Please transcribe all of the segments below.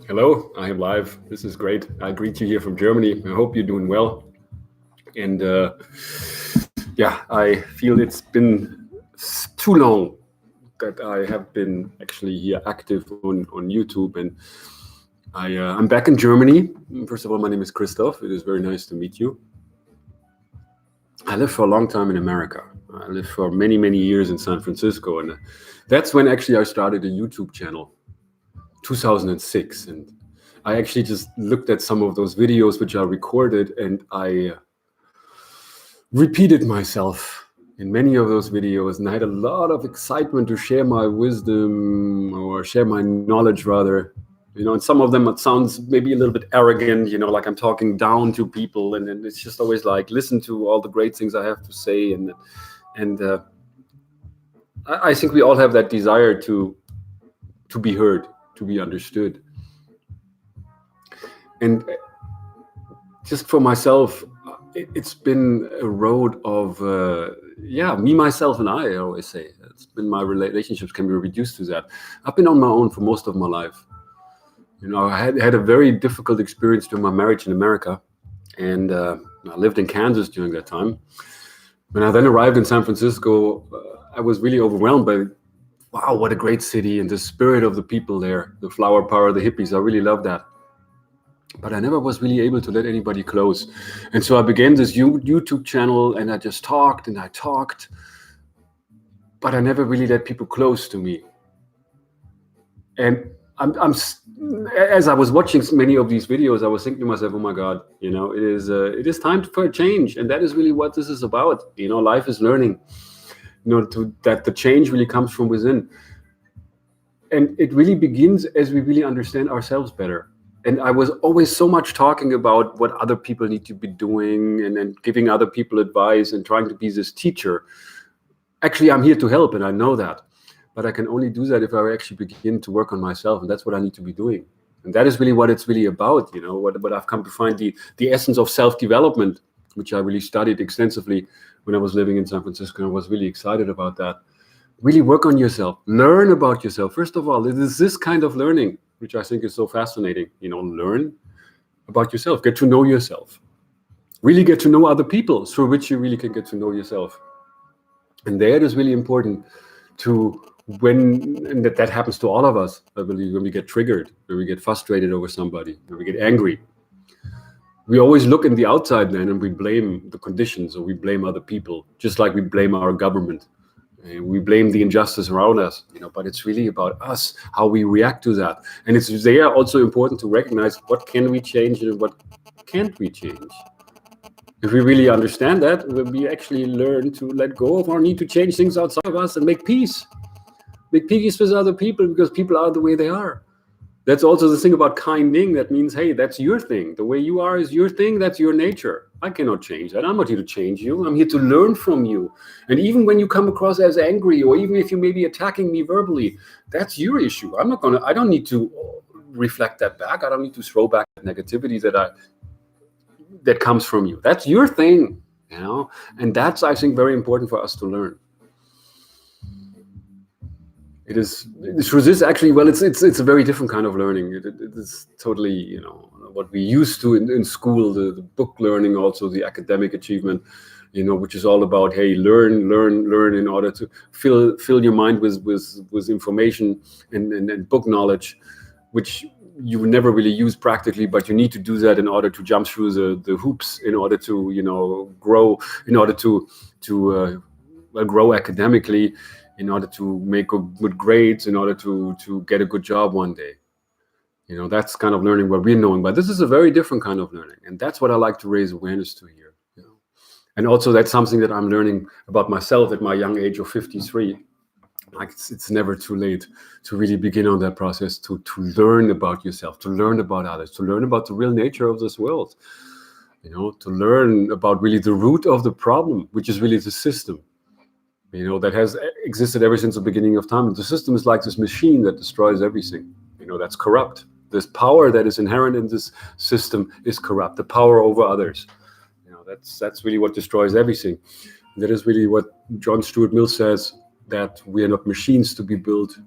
Hello, I am live. This is great. I greet you here from Germany. I hope you're doing well. And I feel it's been too long that I have been actually here active on YouTube. And I'm back in Germany. First of all, my name is Christoph. It is very nice to meet you. I lived for a long time in America. I lived for many, many years in San Francisco. And that's when actually I started a YouTube channel. 2006, and I actually just looked at some of those videos which I recorded, and I repeated myself in many of those videos, and I had a lot of excitement to share my wisdom, or share my knowledge rather. And some of them, it sounds maybe a little bit arrogant, like I'm talking down to people, and it's just always like, listen to all the great things I have to say, and I think we all have that desire to be heard, to be understood. And just for myself, it's been a road of me, myself, and I always say. It's been, my relationships can be reduced to that. I've been on my own for most of my life. I had a very difficult experience during my marriage in America, and I lived in Kansas during that time. When I then arrived in San Francisco, I was really overwhelmed by, wow, what a great city, and the spirit of the people there, the flower power, the hippies. I really love that. But I never was really able to let anybody close. And so I began this YouTube channel, and I just talked and I talked, but I never really let people close to me. And as I was watching many of these videos, I was thinking to myself, oh my God, it is time for a change. And that is really what this is about. Life is learning. That the change really comes from within. And it really begins as we really understand ourselves better. And I was always so much talking about what other people need to be doing, and then giving other people advice and trying to be this teacher. Actually, I'm here to help, and I know that. But I can only do that if I actually begin to work on myself, and that's what I need to be doing. And that is really what it's really about, what I've come to find, the essence of self-development, which I really studied extensively when I was living in San Francisco. I was really excited about that. Really work on yourself, learn about yourself. First of all, it is this kind of learning, which I think is so fascinating. Learn about yourself, get to know yourself, really get to know other people through which you really can get to know yourself. And there it is really important and that happens to all of us, I believe, when we get triggered, when we get frustrated over somebody, when we get angry. We always look in the outside then, and we blame the conditions, or we blame other people, just like we blame our government. And we blame the injustice around us, but it's really about us, how we react to that. And it's there also important to recognize what can we change and what can't we change. If we really understand that, we actually learn to let go of our need to change things outside of us and make peace. Make peace with other people, because people are the way they are. That's also the thing about kinding. That means, hey, that's your thing. The way you are is your thing. That's your nature. I cannot change that. I'm not here to change you. I'm here to learn from you. And even when you come across as angry, or even if you may be attacking me verbally, that's your issue. I don't need to reflect that back. I don't need to throw back negativity that comes from you. That's your thing, And that's, I think, very important for us to learn. It is through this, actually, well, it's a very different kind of learning. It is totally, what we used to in school, the book learning, also the academic achievement, which is all about, hey, learn in order to fill your mind with information and book knowledge, which you never really use practically, but you need to do that in order to jump through the hoops, in order to, grow, in order to grow academically, in order to make good grades, in order to get a good job one day. That's kind of learning what we're knowing. But this is a very different kind of learning. And that's what I like to raise awareness to here. And also that's something that I'm learning about myself at my young age of 53. Like it's never too late to really begin on that process, to learn about yourself, to learn about others, to learn about the real nature of this world. To learn about really the root of the problem, which is really the system. That has existed ever since the beginning of time. The system is like this machine that destroys everything, that's corrupt. This power that is inherent in this system is corrupt. The power over others, that's really what destroys everything. That is really what John Stuart Mill says, that we are not machines to be built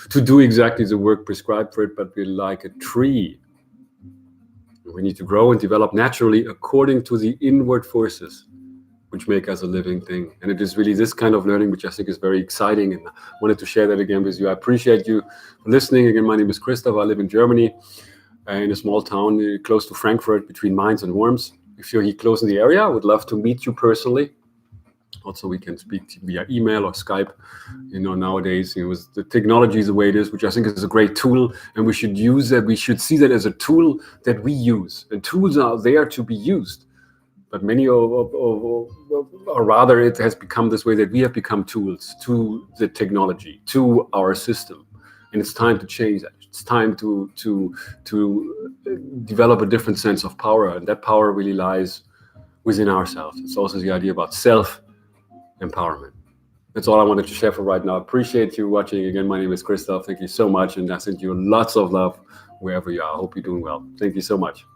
to do exactly the work prescribed for it, but we're like a tree. We need to grow and develop naturally according to the inward forces which make us a living thing. And it is really this kind of learning which I think is very exciting, and I wanted to share that again with you. I appreciate you for listening. Again, my name is Christoph. I live in Germany, in a small town close to Frankfurt, between Mainz and Worms. If you're here close in the area, I would love to meet you personally. Also, we can speak via email or Skype. Nowadays, with the technology the way it is, which I think is a great tool, and we should use that. We should see that as a tool that we use. And tools are there to be used. But many or rather, it has become this way that we have become tools to the technology, to our system. And it's time to change that. It's time to develop a different sense of power. And that power really lies within ourselves. It's also the idea about self-empowerment. That's all I wanted to share for right now. I appreciate you watching. Again, my name is Christoph. Thank you so much. And I send you lots of love wherever you are. I hope you're doing well. Thank you so much.